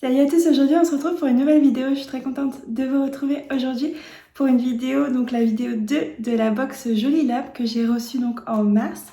Salut à tous, aujourd'hui on se retrouve pour une nouvelle vidéo. Je suis très contente de vous retrouver aujourd'hui pour une vidéo, donc la vidéo 2 de la box Jolie Lab que j'ai reçue donc en mars.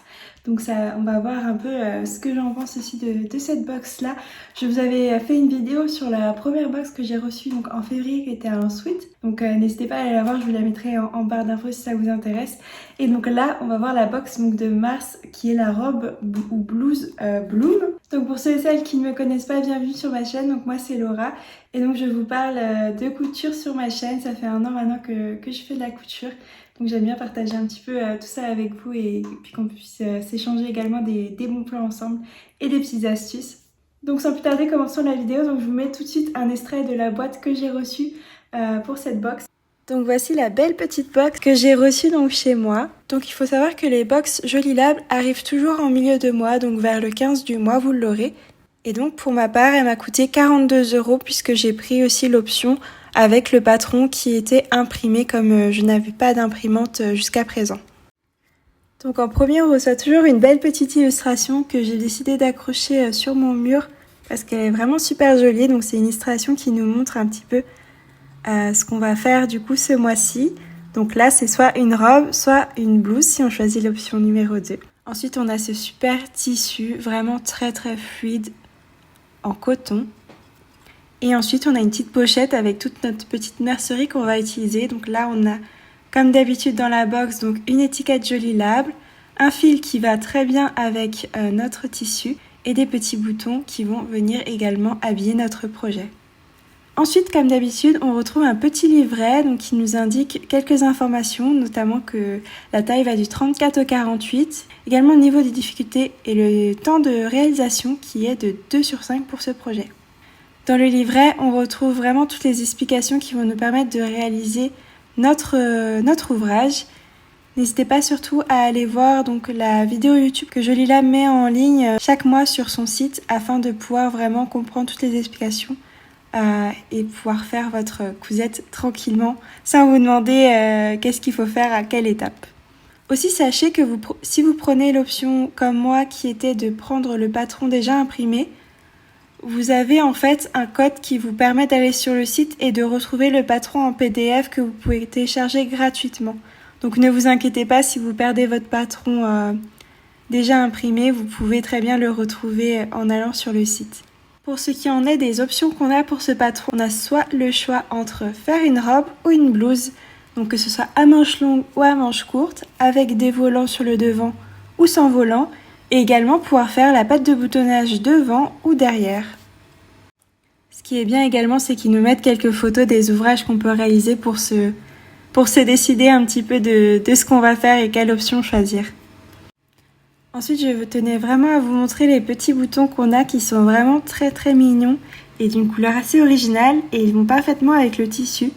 Donc ça, on va voir un peu ce que j'en pense aussi de cette box là. Je vous avais fait une vidéo sur la première box que j'ai reçue donc en février qui était un sweat. Donc n'hésitez pas à aller la voir, je vous la mettrai en barre d'infos si ça vous intéresse. Et donc là on va voir la box donc, de mars qui est la robe ou blouse Bloom. Donc pour ceux et celles qui ne me connaissent pas, bienvenue sur ma chaîne. Donc moi c'est Laura et donc je vous parle de couture sur ma chaîne. Ça fait 1 an maintenant que je fais de la couture. Donc j'aime bien partager un petit peu tout ça avec vous et puis qu'on puisse s'échanger également des bons plans ensemble et des petites astuces. Donc sans plus tarder, commençons la vidéo. Donc je vous mets tout de suite un extrait de la boîte que j'ai reçue pour cette box. Donc voici la belle petite box que j'ai reçue donc chez moi. Donc il faut savoir que les box Jolie Lab arrivent toujours en milieu de mois, donc vers le 15 du mois vous l'aurez. Et donc pour ma part, elle m'a coûté 42 € puisque j'ai pris aussi l'option avec le patron qui était imprimé comme je n'avais pas d'imprimante jusqu'à présent. Donc en premier, on reçoit toujours une belle petite illustration que j'ai décidé d'accrocher sur mon mur parce qu'elle est vraiment super jolie. Donc c'est une illustration qui nous montre un petit peu ce qu'on va faire du coup ce mois-ci. Donc là, c'est soit une robe, soit une blouse si on choisit l'option numéro 2. Ensuite, on a ce super tissu vraiment très très fluide en coton. Et ensuite, on a une petite pochette avec toute notre petite mercerie qu'on va utiliser. Donc là, on a, comme d'habitude dans la box, donc une étiquette Jolie Lab, un fil qui va très bien avec notre tissu et des petits boutons qui vont venir également habiller notre projet. Ensuite, comme d'habitude, on retrouve un petit livret donc, qui nous indique quelques informations, notamment que la taille va du 34 au 48, également le niveau des difficultés et le temps de réalisation qui est de 2/5 pour ce projet. Dans le livret, on retrouve vraiment toutes les explications qui vont nous permettre de réaliser notre ouvrage. N'hésitez pas surtout à aller voir donc la vidéo YouTube que Jolie Lab met en ligne chaque mois sur son site afin de pouvoir vraiment comprendre toutes les explications et pouvoir faire votre cousette tranquillement sans vous demander qu'est-ce qu'il faut faire à quelle étape. Aussi, sachez que si vous prenez l'option comme moi qui était de prendre le patron déjà imprimé, vous avez en fait un code qui vous permet d'aller sur le site et de retrouver le patron en PDF que vous pouvez télécharger gratuitement. Donc ne vous inquiétez pas si vous perdez votre patron déjà imprimé, vous pouvez très bien le retrouver en allant sur le site. Pour ce qui en est des options qu'on a pour ce patron, on a soit le choix entre faire une robe ou une blouse, donc que ce soit à manches longues ou à manches courtes, avec des volants sur le devant ou sans volant, et également pouvoir faire la patte de boutonnage devant ou derrière. Ce qui est bien également, c'est qu'ils nous mettent quelques photos des ouvrages qu'on peut réaliser pour se décider un petit peu de ce qu'on va faire et quelle option choisir. Ensuite, je tenais vraiment à vous montrer les petits boutons qu'on a qui sont vraiment très très mignons et d'une couleur assez originale et ils vont parfaitement avec le tissu.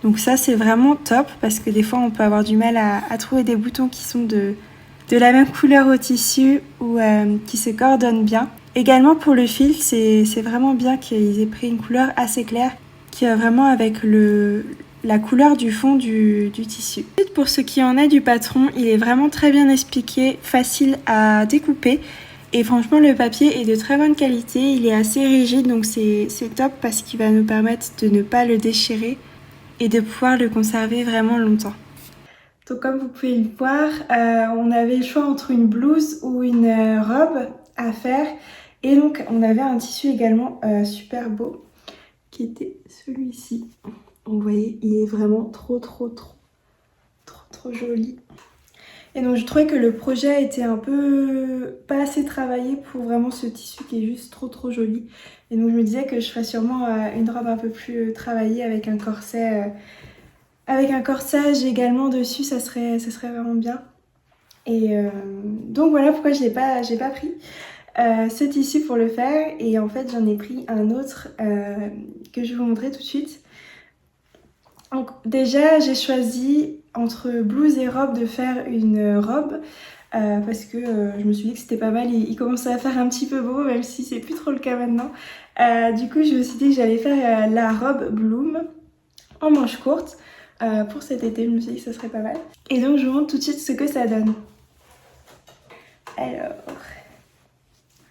Donc ça, c'est vraiment top parce que des fois, on peut avoir du mal à trouver des boutons qui sont de la même couleur au tissu ou qui se coordonnent bien. Également pour le fil, c'est vraiment bien qu'ils aient pris une couleur assez claire qui est vraiment avec la couleur du fond du tissu. Ensuite, pour ce qui en est du patron, il est vraiment très bien expliqué, facile à découper et franchement le papier est de très bonne qualité, il est assez rigide donc c'est top parce qu'il va nous permettre de ne pas le déchirer et de pouvoir le conserver vraiment longtemps. Donc comme vous pouvez le voir, on avait le choix entre une blouse ou une robe à faire. Et donc on avait un tissu également super beau qui était celui-ci. Vous voyez, il est vraiment trop joli. Et donc je trouvais que le projet était un peu pas assez travaillé pour vraiment ce tissu qui est juste trop joli. Et donc je me disais que je ferais sûrement une robe un peu plus travaillée avec un corset. Avec un corsage également dessus, ça serait vraiment bien. Et donc voilà pourquoi j'ai pas pris ce tissu pour le faire. Et en fait j'en ai pris un autre que je vais vous montrer tout de suite. Donc déjà j'ai choisi entre blouse et robe de faire une robe. Parce que je me suis dit que c'était pas mal, il commençait à faire un petit peu beau même si c'est plus trop le cas maintenant. Du coup je me suis dit que j'allais faire la robe Bloom en manches courtes. Pour cet été, je me suis dit que ça serait pas mal. Et donc je vous montre tout de suite ce que ça donne. Alors,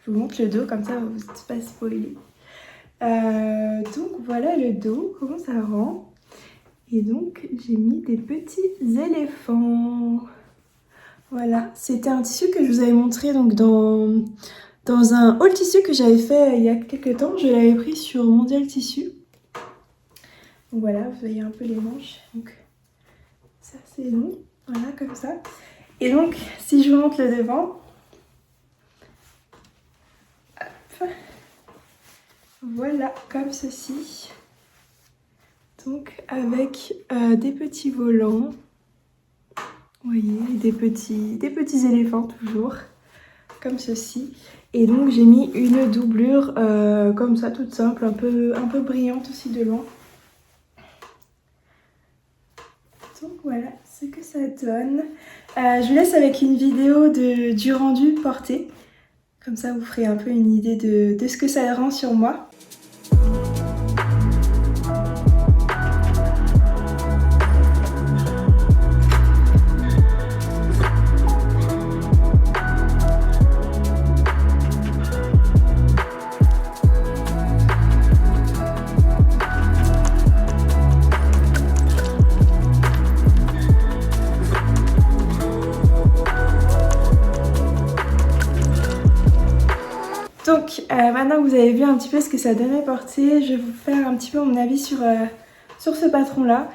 je vous montre le dos comme ça vous n'êtes pas spoilé. Donc voilà le dos, comment ça rend. Et donc j'ai mis des petits éléphants. Voilà, c'était un tissu que je vous avais montré donc dans un haul tissu que j'avais fait il y a quelques temps. Je l'avais pris sur Mondial Tissu. Donc voilà, vous voyez un peu les manches. Donc ça c'est long, voilà comme ça. Et donc si je vous montre le devant, hop, voilà comme ceci. Donc avec des petits volants. Vous voyez, des petits éléphants toujours, comme ceci. Et donc j'ai mis une doublure comme ça, toute simple, un peu brillante aussi de loin. Donc voilà ce que ça donne. Je vous laisse avec une vidéo du rendu porté. Comme ça vous ferez un peu une idée de ce que ça rend sur moi. Donc maintenant que vous avez vu un petit peu ce que ça donnait porter, je vais vous faire un petit peu mon avis sur ce patron là.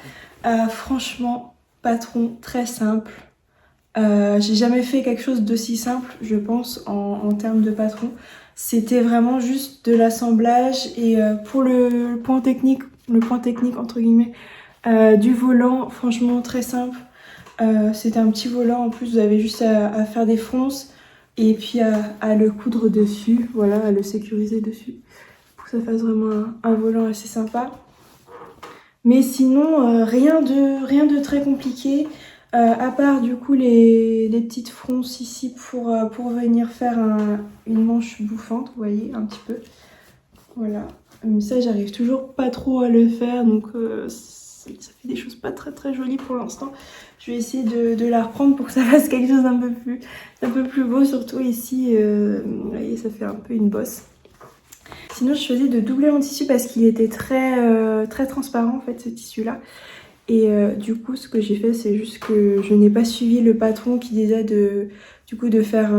Franchement, patron très simple. J'ai jamais fait quelque chose d'aussi simple, je pense, en termes de patron. C'était vraiment juste de l'assemblage et pour le point technique entre guillemets, du volant, franchement très simple. C'était un petit volant, en plus vous avez juste à faire des fronces. Et puis à le coudre dessus, voilà, à le sécuriser dessus pour que ça fasse vraiment un volant assez sympa. Mais sinon, rien de très compliqué, à part du coup les petites fronces ici pour venir faire une manche bouffante, vous voyez, un petit peu. Voilà, ça j'arrive toujours pas trop à le faire, donc ça fait des choses pas très jolies pour l'instant. Je vais essayer de la reprendre pour que ça fasse quelque chose d'un peu plus beau, surtout ici, vous voyez, ça fait un peu une bosse. Sinon je choisis de doubler mon tissu parce qu'il était très transparent en fait, ce tissu là. Et du coup ce que j'ai fait, c'est juste que je n'ai pas suivi le patron qui disait de faire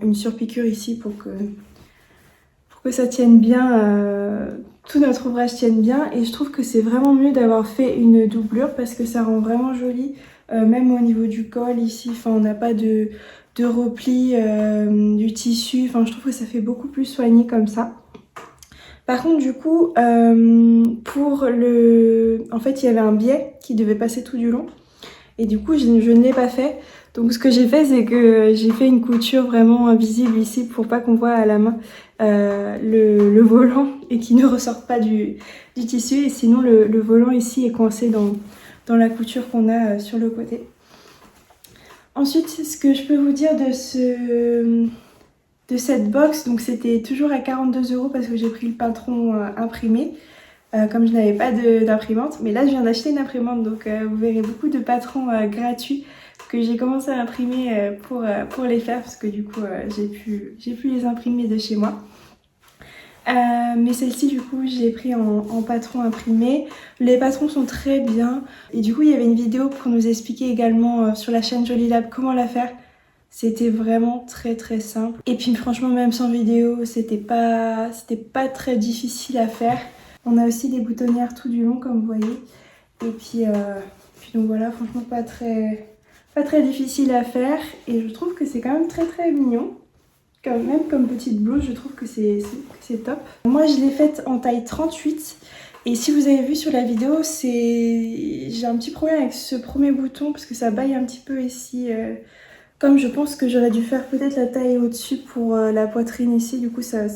une surpiqûre ici pour que ça tienne bien, tout notre ouvrage tienne bien. Et je trouve que c'est vraiment mieux d'avoir fait une doublure parce que ça rend vraiment joli, même au niveau du col ici, enfin on n'a pas de repli du tissu, enfin je trouve que ça fait beaucoup plus soigné comme ça. Par contre du coup, en fait il y avait un biais qui devait passer tout du long et du coup je ne l'ai pas fait. Donc ce que j'ai fait, c'est que j'ai fait une couture vraiment invisible ici pour pas qu'on voit à la main le volant et qu'il ne ressorte pas du tissu. Et sinon le volant ici est coincé dans la couture qu'on a sur le côté. Ensuite, ce que je peux vous dire de cette box, donc c'était toujours à 42 € parce que j'ai pris le patron imprimé. Comme je n'avais pas d'imprimante, mais là je viens d'acheter une imprimante, donc vous verrez beaucoup de patrons gratuits que j'ai commencé à imprimer pour les faire parce que du coup j'ai pu les imprimer de chez moi. Mais celle-ci du coup je l'ai pris en patron imprimé. Les patrons sont très bien et du coup il y avait une vidéo pour nous expliquer également sur la chaîne Jolie Lab comment la faire. C'était vraiment très simple et puis franchement même sans vidéo c'était pas très difficile à faire. On a aussi des boutonnières tout du long comme vous voyez. Et puis donc voilà, franchement pas très difficile à faire. Et je trouve que c'est quand même très mignon. Même comme petite blouse, je trouve que c'est top. Moi je l'ai faite en taille 38. Et si vous avez vu sur la vidéo, j'ai un petit problème avec ce premier bouton parce que ça baille un petit peu ici. Comme je pense que j'aurais dû faire peut-être la taille au-dessus pour la poitrine ici. Du coup ça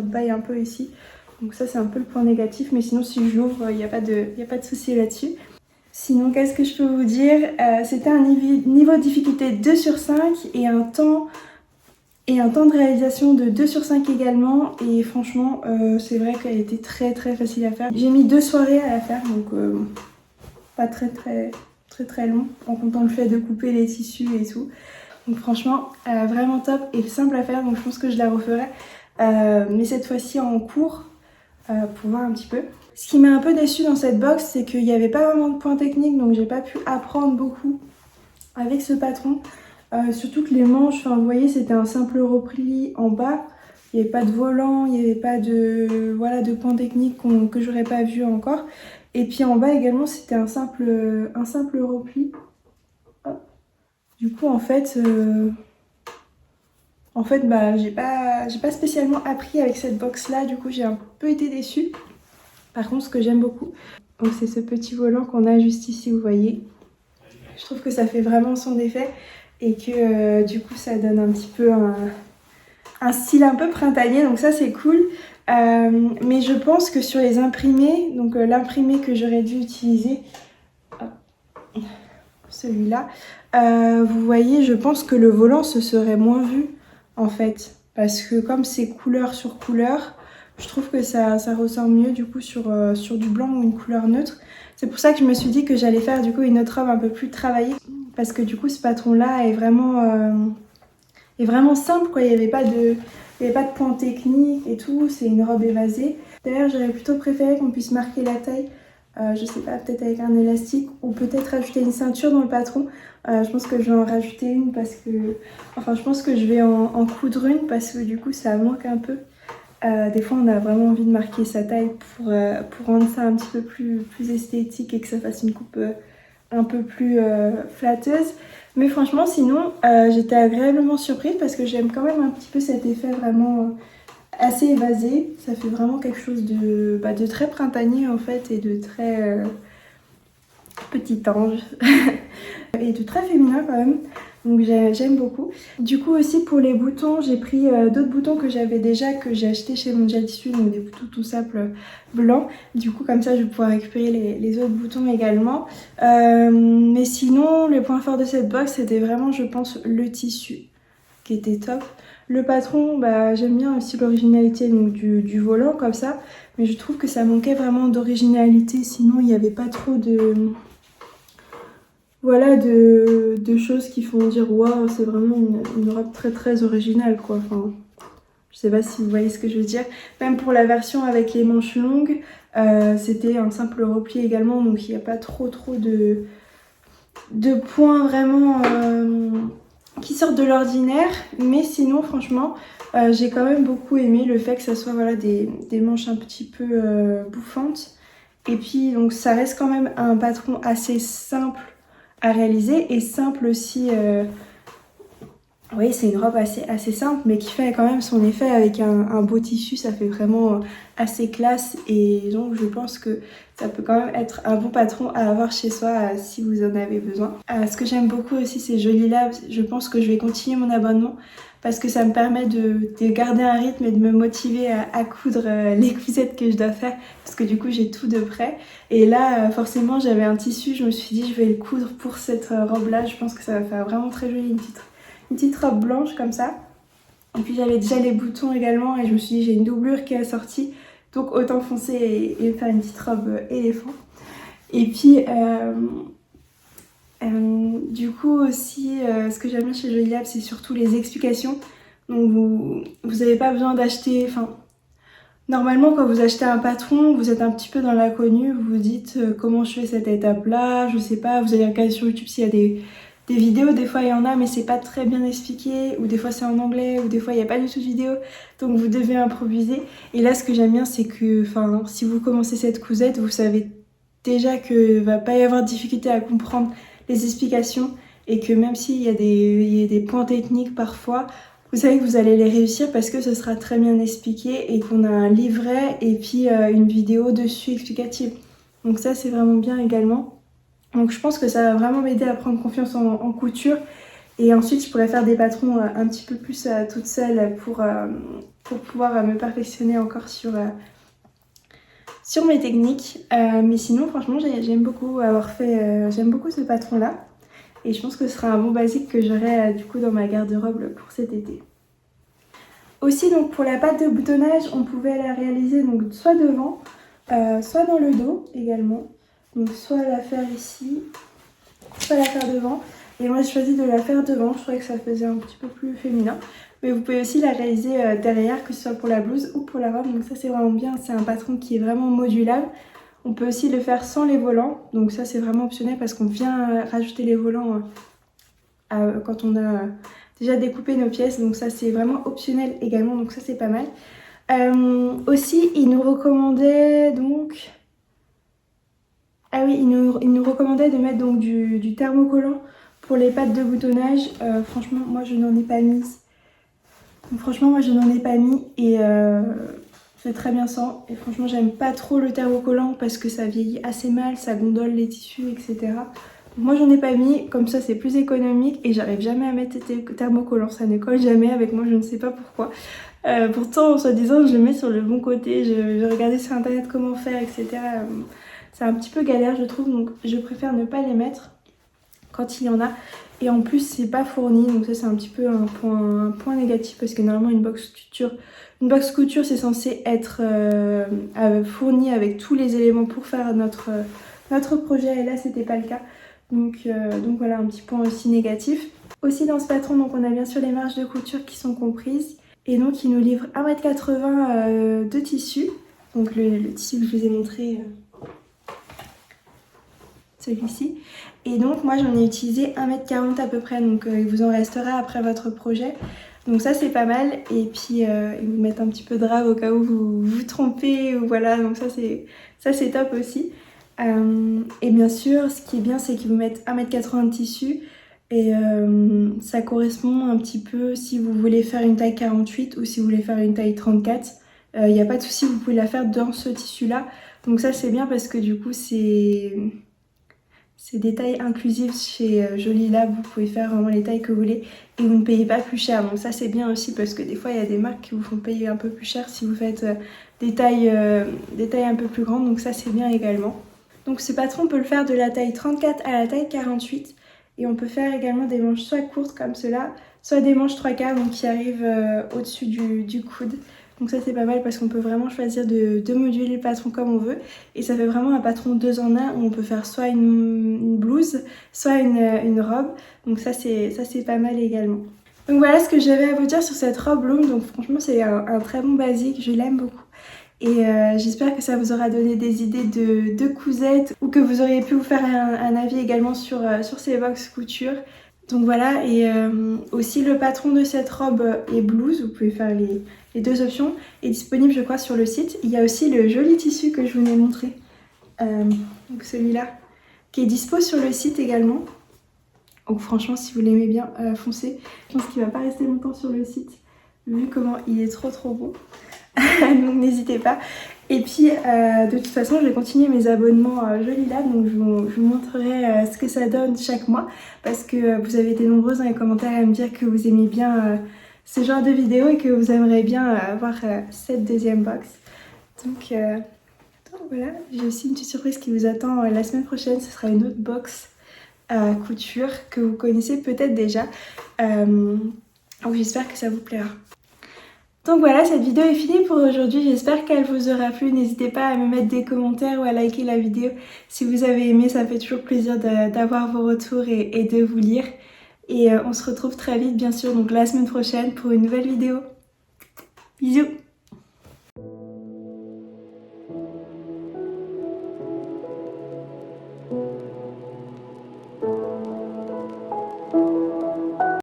baille un peu ici. Donc ça c'est un peu le point négatif, mais sinon si je l'ouvre, il n'y a pas de souci là-dessus. Sinon qu'est-ce que je peux vous dire, c'était un niveau de difficulté 2 sur 5 et un temps de réalisation de 2 sur 5 également. Et franchement c'est vrai qu'elle était très facile à faire. J'ai mis 2 soirées à la faire, donc pas très long en comptant le fait de couper les tissus et tout. Donc franchement vraiment top et simple à faire, donc je pense que je la referai. Mais cette fois-ci en cours. pour voir un petit peu. Ce qui m'a un peu déçue dans cette box, c'est qu'il n'y avait pas vraiment de points techniques, donc j'ai pas pu apprendre beaucoup avec ce patron. Surtout que les manches, enfin, vous voyez, c'était un simple repli en bas. Il n'y avait pas de volant, il n'y avait pas de, voilà, de points techniques que j'aurais pas vu encore. Et puis en bas également, c'était un simple repli. Hop. Du coup, en fait, bah, j'ai pas spécialement appris avec cette box là. Du coup, j'ai un peu été déçue. Par contre, ce que j'aime beaucoup, donc c'est ce petit volant qu'on a juste ici, vous voyez. Je trouve que ça fait vraiment son effet et que du coup, ça donne un petit peu un style un peu printanier, donc ça c'est cool. Mais je pense que sur les imprimés, donc l'imprimé que j'aurais dû utiliser, celui-là, vous voyez, je pense que le volant se serait moins vu en fait, parce que comme c'est couleur sur couleur, je trouve que ça ressort mieux du coup sur du blanc ou une couleur neutre. C'est pour ça que je me suis dit que j'allais faire du coup une autre robe un peu plus travaillée, parce que du coup ce patron là est vraiment simple quoi, il n'y avait pas de points techniques et tout, c'est une robe évasée. D'ailleurs j'aurais plutôt préféré qu'on puisse marquer la taille, je sais pas, peut-être avec un élastique ou peut-être rajouter une ceinture dans le patron. Je pense que je vais en rajouter une parce que, enfin je pense que je vais en coudre une parce que du coup ça manque un peu. Des fois on a vraiment envie de marquer sa taille pour rendre ça un petit peu plus esthétique et que ça fasse une coupe un peu plus flatteuse. Mais franchement sinon j'étais agréablement surprise parce que j'aime quand même un petit peu cet effet vraiment assez évasé. Ça fait vraiment quelque chose de très printanier en fait et de très petit ange et de très féminin quand même. Donc j'aime beaucoup. Du coup aussi pour les boutons, j'ai pris d'autres boutons que j'avais déjà, que j'ai acheté chez Mondial Tissu, donc des boutons tout simples blancs. Du coup comme ça je vais pouvoir récupérer les autres boutons également. Mais sinon le point fort de cette box c'était vraiment je pense le tissu qui était top. Le patron, bah, j'aime bien aussi l'originalité du volant comme ça, mais je trouve que ça manquait vraiment d'originalité, sinon il n'y avait pas trop de... Voilà, de choses qui font dire waouh, c'est vraiment une robe très très originale quoi. Enfin, je sais pas si vous voyez ce que je veux dire. Même pour la version avec les manches longues, c'était un simple repli également, donc il n'y a pas trop de points vraiment qui sortent de l'ordinaire. Mais sinon, franchement, j'ai quand même beaucoup aimé le fait que ça soit voilà, des manches un petit peu bouffantes. Et puis, donc ça reste quand même un patron assez simple à réaliser et simple aussi. Oui, c'est une robe assez simple mais qui fait quand même son effet avec un beau tissu. Ça fait vraiment assez classe et donc je pense que ça peut quand même être un bon patron à avoir chez soi si vous en avez besoin. Ce que j'aime beaucoup aussi c'est Jolie Labs. Je pense que je vais continuer mon abonnement parce que ça me permet de garder un rythme et de me motiver à coudre les cousettes que je dois faire parce que du coup j'ai tout de prêt. Et là forcément j'avais un tissu, je me suis dit je vais le coudre pour cette robe là. Je pense que ça va faire vraiment très joli, une petite robe blanche comme ça. Et puis j'avais déjà les boutons également et je me suis dit j'ai une doublure qui est assortie, donc autant foncer et faire une petite robe éléphant. Et puis du coup aussi ce que j'aime bien chez Jolie Lab c'est surtout les explications. Donc vous n'avez pas besoin d'acheter, enfin normalement quand vous achetez un patron vous êtes un petit peu dans l'inconnu, vous vous dites comment je fais cette étape là, je sais pas, vous allez regarder sur YouTube s'il y a des vidéos, des fois il y en a mais c'est pas très bien expliqué, ou des fois c'est en anglais, ou des fois il n'y a pas du tout de vidéo, donc vous devez improviser. Et là ce que j'aime bien c'est que si vous commencez cette cousette, vous savez déjà que va pas y avoir de difficulté à comprendre les explications et que même s'il y a des points techniques parfois, vous savez que vous allez les réussir parce que ce sera très bien expliqué et qu'on a un livret et puis une vidéo dessus explicative. Donc ça c'est vraiment bien également. Donc je pense que ça va vraiment m'aider à prendre confiance en couture. Et ensuite je pourrais faire des patrons un petit peu plus toute seule pour pouvoir me perfectionner encore sur mes techniques. Mais sinon franchement j'aime beaucoup j'aime beaucoup ce patron là. Et je pense que ce sera un bon basique que j'aurai du coup dans ma garde-robe pour cet été. Aussi donc pour la patte de boutonnage, on pouvait la réaliser donc soit devant, soit dans le dos également. Donc soit la faire ici, soit la faire devant. Et moi j'ai choisi de la faire devant, je trouvais que ça faisait un petit peu plus féminin. Mais vous pouvez aussi la réaliser derrière, que ce soit pour la blouse ou pour la robe. Donc ça c'est vraiment bien, c'est un patron qui est vraiment modulable. On peut aussi le faire sans les volants. Donc ça c'est vraiment optionnel parce qu'on vient rajouter les volants quand on a déjà découpé nos pièces. Donc ça c'est vraiment optionnel également, donc ça c'est pas mal. Aussi il nous recommandait donc... Ah oui, il nous recommandait de mettre donc du thermocollant pour les pattes de boutonnage. Franchement moi je n'en ai pas mis. Franchement moi je n'en ai pas mis et c'est très bien sans. Et franchement j'aime pas trop le thermocollant parce que ça vieillit assez mal, ça gondole les tissus, etc. Donc moi j'en ai pas mis, comme ça c'est plus économique et j'arrive jamais à mettre ces thermocollants, ça ne colle jamais avec moi, je ne sais pas pourquoi. Pourtant en soi-disant je le mets sur le bon côté, je regardais sur internet comment faire, etc. C'est un petit peu galère je trouve, donc je préfère ne pas les mettre quand il y en a. Et en plus c'est pas fourni, donc ça c'est un petit peu un point négatif parce que normalement une box couture c'est censé être fourni avec tous les éléments pour faire notre projet et là c'était pas le cas. Donc voilà un petit point aussi négatif. Aussi dans ce patron donc on a bien sûr les marges de couture qui sont comprises et donc il nous livre 1,80 m de tissu. Donc le tissu que je vous ai montré, celui-ci. Et donc moi j'en ai utilisé 1,40 m à peu près, donc il vous en restera après votre projet. Donc ça c'est pas mal. Et puis ils vous mettent un petit peu de drap au cas où vous vous trompez, ou voilà, donc ça c'est top aussi. Et bien sûr ce qui est bien c'est qu'ils vous mettent 1,80 m de tissu. Et ça correspond un petit peu si vous voulez faire une taille 48 ou si vous voulez faire une taille 34. Il n'y a pas de souci, vous pouvez la faire dans ce tissu là. Donc ça c'est bien parce que du coup c'est des tailles inclusives chez Jolie Lab, vous pouvez faire vraiment les tailles que vous voulez et vous ne payez pas plus cher. Donc ça c'est bien aussi parce que des fois il y a des marques qui vous font payer un peu plus cher si vous faites des tailles un peu plus grandes, donc ça c'est bien également. Donc ce patron on peut le faire de la taille 34 à la taille 48 et on peut faire également des manches soit courtes comme cela, soit des manches 3/4 donc qui arrivent au-dessus du coude. Donc ça c'est pas mal parce qu'on peut vraiment choisir de moduler le patron comme on veut. Et ça fait vraiment un patron 2 en 1 où on peut faire soit une blouse, soit une robe. Donc ça c'est pas mal également. Donc voilà ce que j'avais à vous dire sur cette robe Loom. Donc franchement c'est un très bon basique, je l'aime beaucoup. Et j'espère que ça vous aura donné des idées de cousettes ou que vous auriez pu vous faire un avis également sur ces box couture. Donc voilà, et aussi le patron de cette robe et blouse, vous pouvez faire les deux options, est disponible je crois sur le site. Il y a aussi le joli tissu que je vous ai montré, donc celui-là, qui est dispo sur le site également. Donc franchement si vous l'aimez bien, foncez. Je pense qu'il va pas rester longtemps sur le site, vu comment il est trop beau. Donc n'hésitez pas. Et puis de toute façon je vais continuer mes abonnements Jolie Lab, donc je vous montrerai ce que ça donne chaque mois parce que vous avez été nombreuses dans les commentaires à me dire que vous aimez bien ce genre de vidéos et que vous aimeriez bien avoir cette deuxième box. Donc voilà, j'ai aussi une petite surprise qui vous attend la semaine prochaine, ce sera une autre box couture que vous connaissez peut-être déjà. Donc j'espère que ça vous plaira. Donc voilà, cette vidéo est finie pour aujourd'hui, j'espère qu'elle vous aura plu. N'hésitez pas à me mettre des commentaires ou à liker la vidéo si vous avez aimé, ça fait toujours plaisir d'avoir vos retours et de vous lire. Et on se retrouve très vite bien sûr, donc la semaine prochaine pour une nouvelle vidéo. Bisous!